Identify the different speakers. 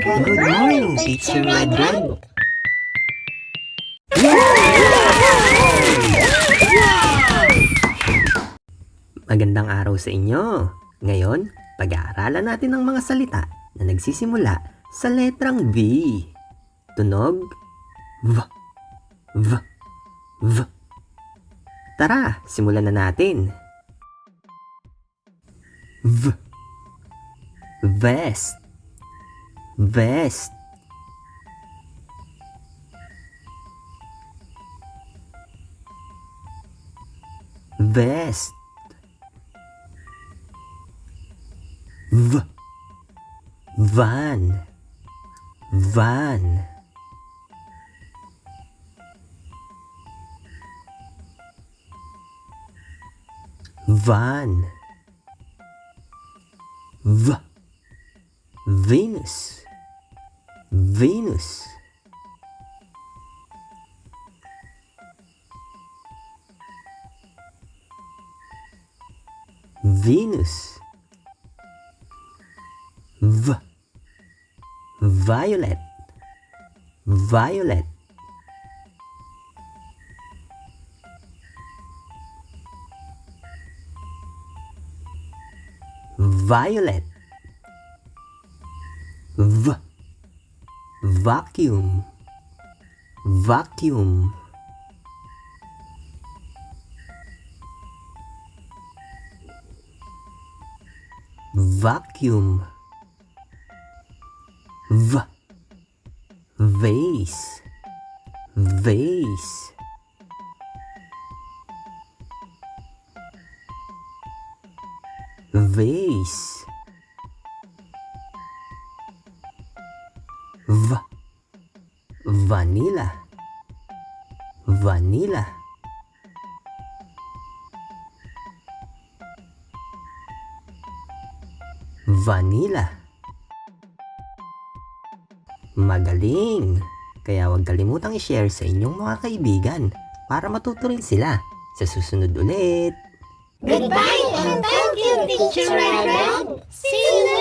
Speaker 1: Good morning, Teacher Red Red. Magandang araw sa inyo. Ngayon, pag-aaralan natin ang mga salita na nagsisimula sa letrang V. Tunog, V, V, V. Tara, simulan na natin. V, vest, vest. Vest. V, van, van. Van. V, Venus, Venus. Venus. V, violet, violet. Violet. V, vacuum, vacuum. Vacuum. V, vase, vase. Vase. V, vanilla, vanilla. Vanilla. Magaling! Kaya huwag kalimutang i-share sa inyong mga kaibigan para matuto rin sila. Sa susunod ulit!
Speaker 2: Goodbye and thank you, Teacher Red Red. See you